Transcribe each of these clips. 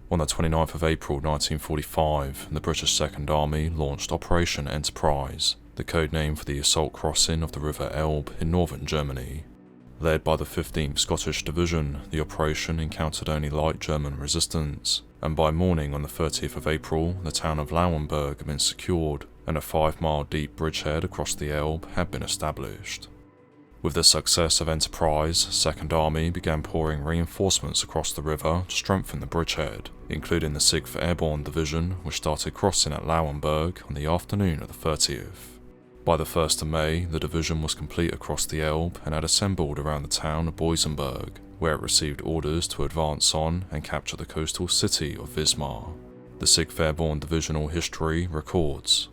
On the 29th of April 1945, the British 2nd Army launched Operation Enterprise, the code name for the assault crossing of the River Elbe in northern Germany. Led by the 15th Scottish Division, the operation encountered only light German resistance, and by morning on the 30th of April, the town of Lauenburg had been secured, and a 5-mile deep bridgehead across the Elbe had been established. With the success of Enterprise, 2nd Army began pouring reinforcements across the river to strengthen the bridgehead, including the 6th Airborne Division, which started crossing at Lauenburg on the afternoon of the 30th. By the 1st of May, the division was complete across the Elbe and had assembled around the town of Boisenberg, where it received orders to advance on and capture the coastal city of Wismar. The 6th Airborne Divisional history records.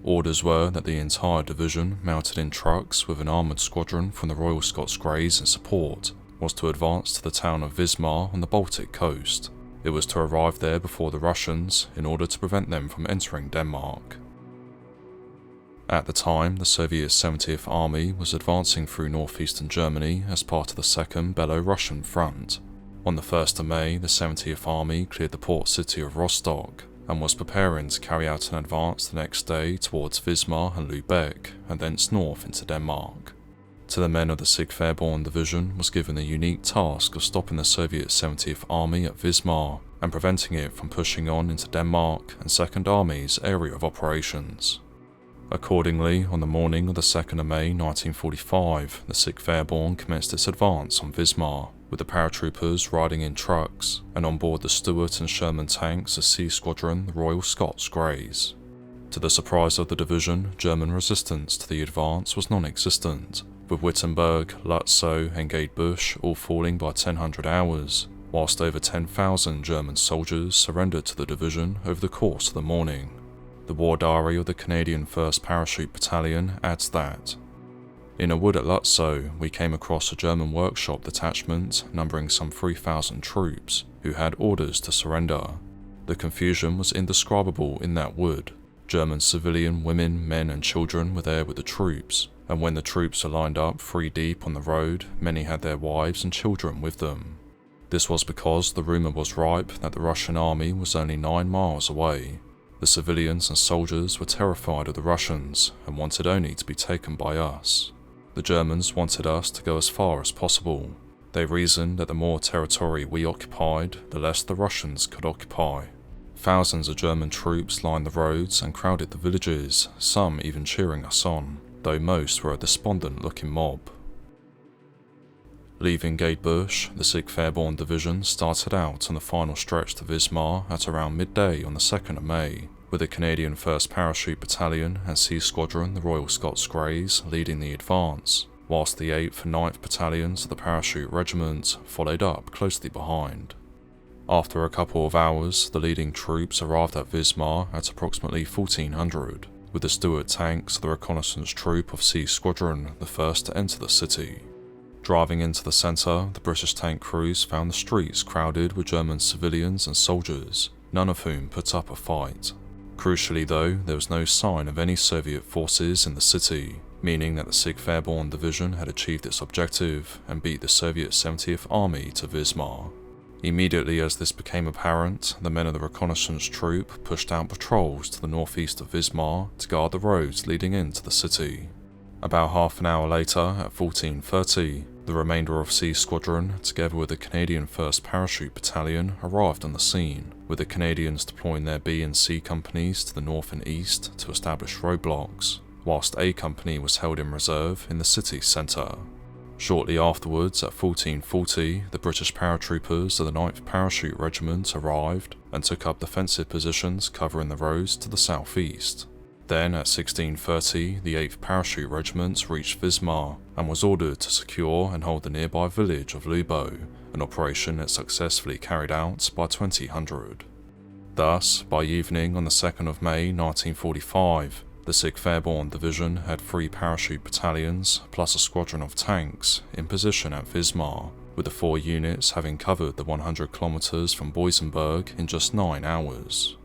Orders were that the entire division, mounted in trucks with an armoured squadron from the Royal Scots Greys in support, was to advance to the town of Wismar on the Baltic coast. It was to arrive there before the Russians in order to prevent them from entering Denmark. At the time, the Soviet 70th Army was advancing through northeastern Germany as part of the Second Belo-Russian Front. On the 1st of May, the 70th Army cleared the port city of Rostock and was preparing to carry out an advance the next day towards Wismar and Lübeck, and thence north into Denmark. To the men of the 6th Airborne Division was given the unique task of stopping the Soviet 70th Army at Wismar and preventing it from pushing on into Denmark and 2nd Army's area of operations. Accordingly, on the morning of the 2nd of May 1945, the 6th Airborne commenced its advance on Wismar, with the paratroopers riding in trucks, and on board the Stuart and Sherman tanks a Sea Squadron, the Royal Scots Greys. To the surprise of the division, German resistance to the advance was non-existent, with Wittenberg, Lutzow and Gatebusch all falling by 1,000 hours, whilst over 10,000 German soldiers surrendered to the division over the course of the morning. The War Diary of the Canadian 1st Parachute Battalion adds that, "In a wood at Lutzow, we came across a German workshop detachment numbering some 3,000 troops, who had orders to surrender. The confusion was indescribable in that wood. German civilian women, men and children were there with the troops, and when the troops were lined up 3 deep on the road, many had their wives and children with them. This was because the rumour was ripe that the Russian army was only 9 miles away. The civilians and soldiers were terrified of the Russians and wanted only to be taken by us. The Germans wanted us to go as far as possible. They reasoned that the more territory we occupied, the less the Russians could occupy. Thousands of German troops lined the roads and crowded the villages, some even cheering us on, though most were a despondent-looking mob." Leaving Gatebusch, the 6th Airborne Division started out on the final stretch to Wismar at around midday on the 2nd of May, with the Canadian 1st Parachute Battalion and Sea Squadron, the Royal Scots Greys, leading the advance, whilst the 8th and 9th Battalions of the Parachute Regiment followed up closely behind. After a couple of hours, the leading troops arrived at Wismar at approximately 1400, with the Stuart tanks of the reconnaissance troop of Sea Squadron the first to enter the city. Driving into the centre, the British tank crews found the streets crowded with German civilians and soldiers, none of whom put up a fight. Crucially though, there was no sign of any Soviet forces in the city, meaning that the 6th Airborne Division had achieved its objective and beat the Soviet 70th Army to Wismar. Immediately as this became apparent, the men of the reconnaissance troop pushed out patrols to the northeast of Wismar to guard the roads leading into the city. About half an hour later, at 14:30, the remainder of Sea Squadron, together with the Canadian 1st Parachute Battalion, arrived on the scene, with the Canadians deploying their B and C companies to the north and east to establish roadblocks, whilst A Company was held in reserve in the city centre. Shortly afterwards, at 14:40, the British paratroopers of the 9th Parachute Regiment arrived and took up defensive positions covering the roads to the southeast. Then, at 16:30, the 8th Parachute Regiment reached Wismar and was ordered to secure and hold the nearby village of Lübow, an operation it successfully carried out by 2000. Thus, by evening on the 2nd of May 1945, the 6th Airborne Division had 3 parachute battalions plus a squadron of tanks in position at Wismar, with the 4 units having covered the 100 kilometers from Boisenberg in just 9 hours.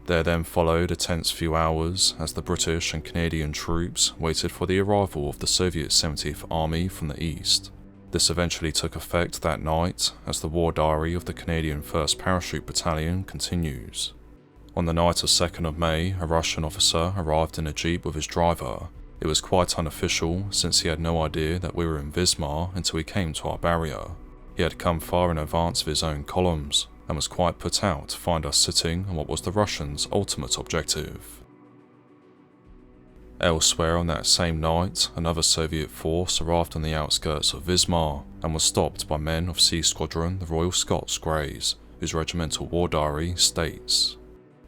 There then followed a tense few hours as the British and Canadian troops waited for the arrival of the Soviet 70th Army from the east. This eventually took effect that night, as the war diary of the Canadian 1st Parachute Battalion continues. On the night of 2nd of May, a Russian officer arrived in a jeep with his driver. It was quite unofficial, since he had no idea that we were in Wismar until he came to our barrier. He had come far in advance of his own columns, and was quite put out to find us sitting on what was the Russians' ultimate objective. Elsewhere on that same night, another Soviet force arrived on the outskirts of Wismar and was stopped by men of C Squadron, the Royal Scots Greys, whose regimental war diary states,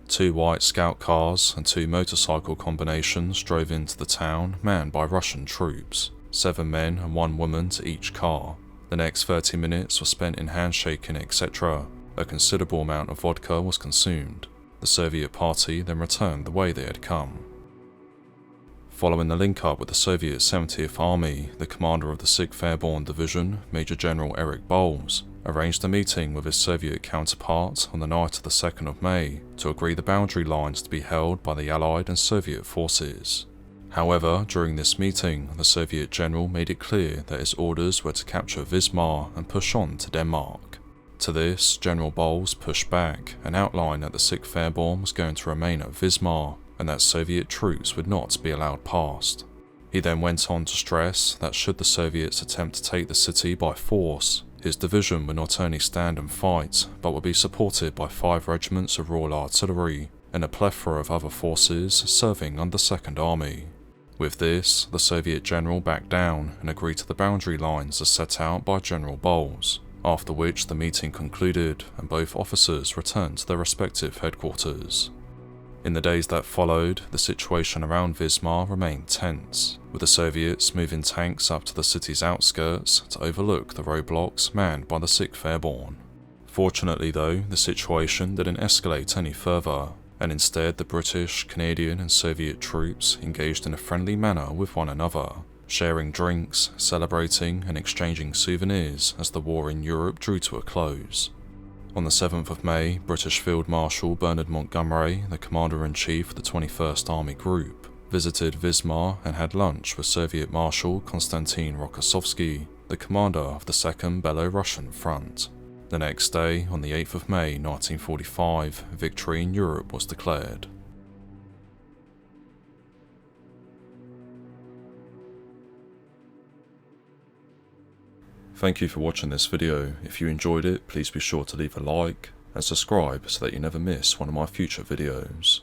2 white scout cars and 2 motorcycle combinations drove into the town manned by Russian troops, 7 men and 1 woman to each car. The next 30 minutes were spent in handshaking, etc. A considerable amount of vodka was consumed. The Soviet party then returned the way they had come. Following the link-up with the Soviet 70th Army, the commander of the 6th Airborne Division, Major General Erich Bowles, arranged a meeting with his Soviet counterpart on the night of the 2nd of May to agree the boundary lines to be held by the Allied and Soviet forces. However, during this meeting, the Soviet general made it clear that his orders were to capture Wismar and push on to Denmark. To this, General Bowles pushed back and outlined that the 6th Airborne was going to remain at Wismar and that Soviet troops would not be allowed past. He then went on to stress that should the Soviets attempt to take the city by force, his division would not only stand and fight, but would be supported by 5 regiments of Royal Artillery and a plethora of other forces serving under 2nd Army. With this, the Soviet general backed down and agreed to the boundary lines as set out by General Bowles, after which the meeting concluded and both officers returned to their respective headquarters. In the days that followed, the situation around Wismar remained tense, with the Soviets moving tanks up to the city's outskirts to overlook the roadblocks manned by the 6th Airborne. Fortunately though, the situation didn't escalate any further, and instead the British, Canadian and Soviet troops engaged in a friendly manner with one another, sharing drinks, celebrating and exchanging souvenirs as the war in Europe drew to a close. On the 7th of May, British Field Marshal Bernard Montgomery, the Commander-in-Chief of the 21st Army Group, visited Wismar and had lunch with Soviet Marshal Konstantin Rokossovsky, the commander of the 2nd Belarusian Front. The next day, on the 8th of May 1945, victory in Europe was declared. Thank you for watching this video. If you enjoyed it, please be sure to leave a like and subscribe so that you never miss one of my future videos.